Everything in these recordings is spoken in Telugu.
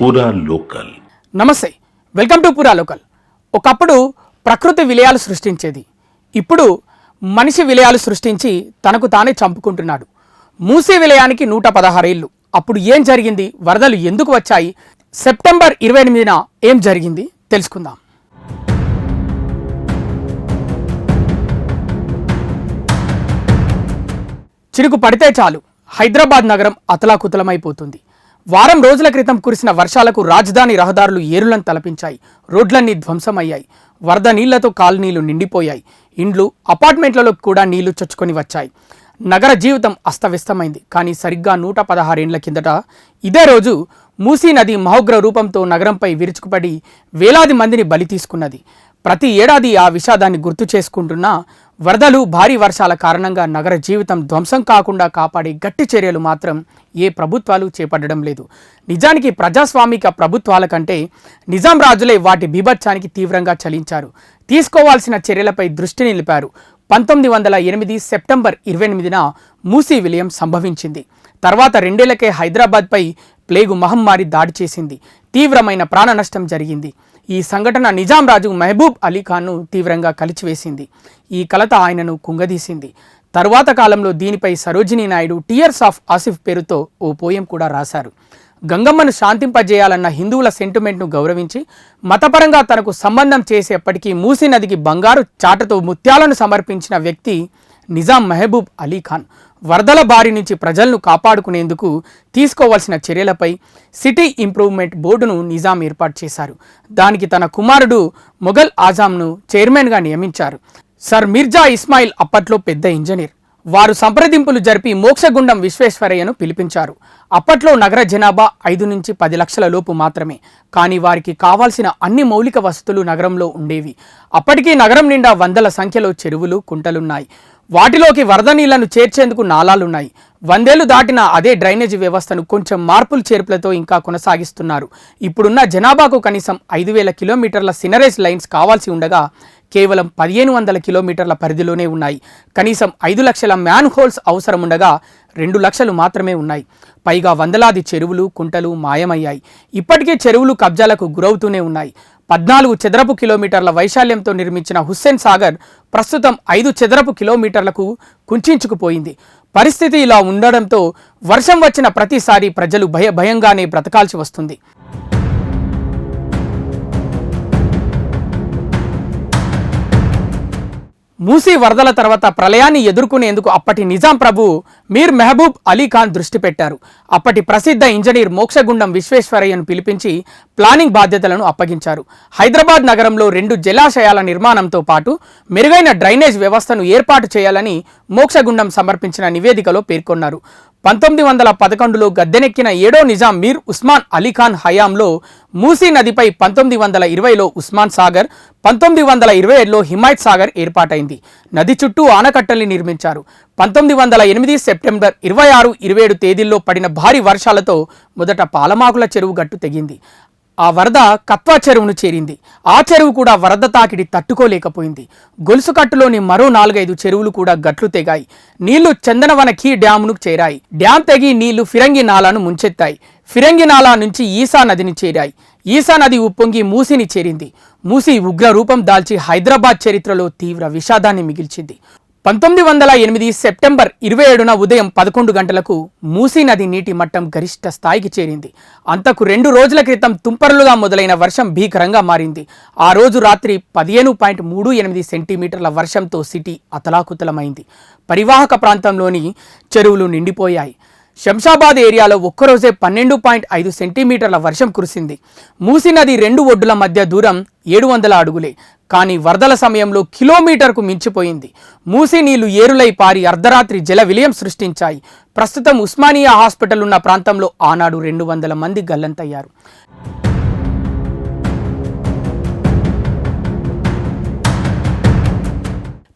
పూరా లోకల్. నమస్తే, వెల్కమ్ టు పూరా లోకల్. ఒకప్పుడు ప్రకృతి విలయాలు సృష్టించేది, ఇప్పుడు మనిషి విలయాలు సృష్టించి తనకు తానే చంపుకుంటున్నాడు. మూసీ విలయానికి 116 ఏళ్ళు. అప్పుడు ఏం జరిగింది, వరదలు ఎందుకు వచ్చాయి, సెప్టెంబర్ 28న ఏం జరిగింది తెలుసుకుందాం. చినుకు పడితే చాలు హైదరాబాద్ నగరం అతలాకుతలమైపోతుంది. వారం రోజుల క్రితం కురిసిన వర్షాలకు రాజధాని రహదారులు ఏరులను తలపించాయి. రోడ్లన్నీ ధ్వంసమయ్యాయి. వరద నీళ్లతో కాలనీలు నిండిపోయాయి. ఇండ్లు, అపార్ట్మెంట్లలో కూడా నీళ్లు చొచ్చుకొని వచ్చాయి. నగర జీవితం అస్తవ్యస్తమైంది. కానీ సరిగ్గా 116 ఏళ్ల కిందట ఇదే రోజు మూసీ నది మహోగ్ర రూపంతో నగరంపై విరుచుకుపడి వేలాది మందిని బలి తీసుకున్నది. ప్రతి ఏడాది ఆ విషాదాన్ని గుర్తు చేసుకుంటున్నా వరదలు, భారీ వర్షాల కారణంగా నగర జీవితం ధ్వంసం కాకుండా కాపాడే గట్టి చర్యలు మాత్రం ఏ ప్రభుత్వాలు చేపట్టడం లేదు. నిజానికి ప్రజాస్వామిక ప్రభుత్వాల కంటే నిజాం రాజులే వాటి బీభత్సానికి తీవ్రంగా చలించారు. తీసుకోవాల్సిన చర్యలపై దృష్టి నిలిపారు. 1908 సెప్టెంబర్ 28న మూసీ విలయం సంభవించింది. తర్వాత 2 ఏళ్లకే హైదరాబాద్పై ప్లేగు మహమ్మారి దాడి చేసింది. తీవ్రమైన ప్రాణ నష్టం జరిగింది. ఈ సంఘటన నిజాం రాజు మహబూబ్ అలీ ఖాన్ను తీవ్రంగా కలిచివేసింది. ఈ కలత ఆయనను కుంగదీసింది. తరువాత కాలంలో దీనిపై సరోజినీ నాయుడు టీయర్స్ ఆఫ్ ఆసిఫ్ పేరుతో ఓ పోయం కూడా రాశారు. గంగమ్మను శాంతింపజేయాలన్న హిందువుల సెంటిమెంట్ను గౌరవించి మతపరంగా తనకు సంబంధం చేసేప్పటికీ మూసీ నదికి బంగారు చాటతో ముత్యాలను సమర్పించిన వ్యక్తి నిజాం మహబూబ్ అలీ ఖాన్. వరదల బారి నుంచి ప్రజలను కాపాడుకునేందుకు తీసుకోవాల్సిన చర్యలపై సిటీ ఇంప్రూవ్మెంట్ బోర్డును నిజాం ఏర్పాటు చేశారు. దానికి తన కుమారుడు మొఘల్ ఆజాంను చైర్మన్గా నియమించారు. సర్ మిర్జా ఇస్మాయిల్ అప్పట్లో పెద్ద ఇంజనీర్. వారు సంప్రదింపులు జరిపి మోక్షగుండం విశ్వేశ్వరయ్యను పిలిపించారు. అప్పట్లో నగర జనాభా 5 నుంచి 10 లక్షల లోపు మాత్రమే. కానీ వారికి కావాల్సిన అన్ని మౌలిక వసతులు నగరంలో ఉండేవి. అప్పటికీ నగరం నిండా వందల సంఖ్యలో చెరువులు, కుంటలున్నాయి. వాటిలోకి వరద నీళ్లను చేర్చేందుకు నాలాలున్నాయి. 100 ఏళ్లు దాటిన అదే డ్రైనేజీ వ్యవస్థను కొంచెం మార్పులు చేర్పులతో ఇంకా కొనసాగిస్తున్నారు. ఇప్పుడున్న జనాభాకు కనీసం 5,000 కిలోమీటర్ల సినరేజ్ లైన్స్ కావాల్సి ఉండగా కేవలం 1,500 కిలోమీటర్ల పరిధిలోనే ఉన్నాయి. కనీసం 5 లక్షల మ్యాన్ హోల్స్ అవసరం ఉండగా 2 లక్షలు మాత్రమే ఉన్నాయి. పైగా వందలాది చెరువులు, కుంటలు మాయమయ్యాయి. ఇప్పటికే చెరువులు కబ్జాలకు గురవుతూనే ఉన్నాయి. 14 చదరపు కిలోమీటర్ల వైశాల్యంతో నిర్మించిన హుస్సేన్ సాగర్ ప్రస్తుతం 5 చదరపు కిలోమీటర్లకు కుంచుకుపోయింది. పరిస్థితి ఇలా ఉండడంతో వర్షం వచ్చిన ప్రతిసారి ప్రజలు భయంగానే బ్రతకాల్సి వస్తుంది. మూసీ వరదల తర్వాత ప్రళయాన్ని ఎదుర్కొనేందుకు అప్పటి నిజాం ప్రభు మీర్ మెహబూబ్ అలీ ఖాన్ దృష్టి పెట్టారు. అప్పటి ప్రసిద్ధ ఇంజనీర్ మోక్షగుండం విశ్వేశ్వరయ్యను పిలిపించి ప్లానింగ్ బాధ్యతలను అప్పగించారు. హైదరాబాద్ నగరంలో 2 జలాశయాల నిర్మాణంతో పాటు మెరుగైన డ్రైనేజ్ వ్యవస్థను ఏర్పాటు చేయాలని మోక్షగుండం సమర్పించిన నివేదికలో పేర్కొన్నారు. 1911లో గద్దెనెక్కిన 7వ నిజాం మీర్ ఉస్మాన్ అలీ ఖాన్ హయాంలో మూసీ నదిపై 1920లో ఉస్మాన్ సాగర్, 1927లో హిమాయత్ సాగర్ ఏర్పాటైంది. నది చుట్టూ ఆనకట్టల్ని నిర్మించారు. 1908 సెప్టెంబర్ 26, 27 తేదీల్లో పడిన భారీ వర్షాలతో మొదట పాలమాకుల చెరువు గట్టు తెగింది. ఆ వరద కత్వా చెరువును చేరింది. ఆ చెరువు కూడా వరద తాకిడి తట్టుకోలేకపోయింది. గొలుసుకట్టులోని మరో 4-5 చెరువులు కూడా గట్లు తెగాయి. నీళ్లు చందనవన ఖీ డ్యామును చేరాయి. డ్యాం తెగి నీళ్లు ఫిరంగి నాలాను ముంచెత్తాయి. ఫిరంగి నాలా నుంచి ఈసా నదిని చేరాయి. ఈసా నది ఉప్పొంగి మూసీని చేరింది. మూసీ ఉగ్ర రూపం దాల్చి హైదరాబాద్ చరిత్రలో తీవ్ర విషాదాన్ని మిగిల్చింది. 1908 సెప్టెంబర్ 27న ఉదయం 11 గంటలకు మూసీ నది నీటి మట్టం గరిష్ట స్థాయికి చేరింది. అంతకు 2 రోజుల క్రితం తుంపరులుగా మొదలైన వర్షం భీకరంగా మారింది. ఆ రోజు రాత్రి 15.38 సెంటీమీటర్ల వర్షంతో సిటీ అతలాకుతలమైంది. పరివాహక ప్రాంతంలోని చెరువులు నిండిపోయాయి. శంషాబాద్ ఏరియాలో ఒక్కరోజే 12.5 సెంటీమీటర్ల వర్షం కురిసింది. మూసీ నది 2 ఒడ్డుల మధ్య దూరం 700 అడుగులే. కానీ వరదల సమయంలో కిలోమీటర్కు మించిపోయింది. మూసీ నీళ్లు ఏరులై పారి అర్ధరాత్రి జల విలయం సృష్టించాయి. ప్రస్తుతం ఉస్మానియా హాస్పిటల్ ఉన్న ప్రాంతంలో ఆనాడు 200 మంది గల్లంతయ్యారు.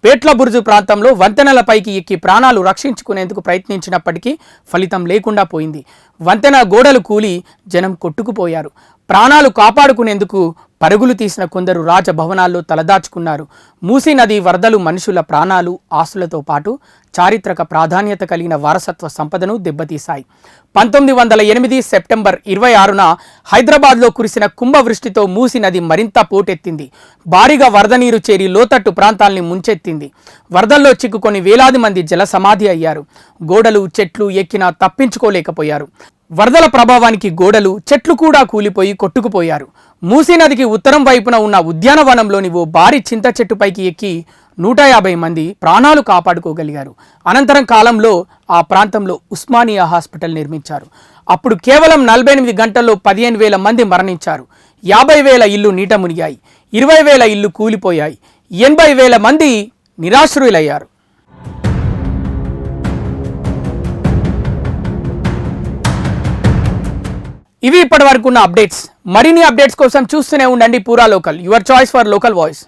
పేట్ల బుర్జు ప్రాంతంలో వంతెనలపైకి ఎక్కి ప్రాణాలు రక్షించుకునేందుకు ప్రయత్నించినప్పటికీ ఫలితం లేకుండా పోయింది. వంతెన గోడలు కూలి జనం కొట్టుకుపోయారు. ప్రాణాలు కాపాడుకునేందుకు పరుగులు తీసిన కొందరు రాజభవనాల్లో తలదాచుకున్నారు. మూసీ నది వరదలు మనుషుల ప్రాణాలు, ఆస్తులతో పాటు చారిత్రక ప్రాధాన్యత కలిగిన వారసత్వ సంపదను దెబ్బతీశాయి. 1908 సెప్టెంబర్ 26న హైదరాబాద్లో కురిసిన కుంభవృష్టితో మూసీ నది మరింత పోటెత్తింది. భారీగా వరద నీరు చేరి లోతట్టు ప్రాంతాల్ని ముంచెత్తింది. వరదల్లో చిక్కుకొని వేలాది మంది జల సమాధి అయ్యారు. గోడలు, చెట్లు ఎక్కినా తప్పించుకోలేకపోయారు. వరదల ప్రభావానికి గోడలు, చెట్లు కూడా కూలిపోయి కొట్టుకుపోయారు. మూసీ నదికి ఉత్తరం వైపున ఉన్న ఉద్యానవనంలోని ఓ భారీ చింత చెట్టుపైకి ఎక్కి 150 మంది ప్రాణాలు కాపాడుకోగలిగారు. అనంతరం కాలంలో ఆ ప్రాంతంలో ఉస్మానియా హాస్పిటల్ నిర్మించారు. అప్పుడు కేవలం 48 గంటల్లో 15,000 మంది మరణించారు. 50,000 ఇళ్లు నీట మునిగాయి. 20,000 ఇళ్లు కూలిపోయాయి. 80,000 మంది నిరాశ్రయులయ్యారు. ఇవి ఇప్పటి వరకు ఉన్న అప్డేట్స్. మరిన్ని అప్డేట్స్ కోసం చూస్తూనే ఉండండి పూరా local, your choice for local voice.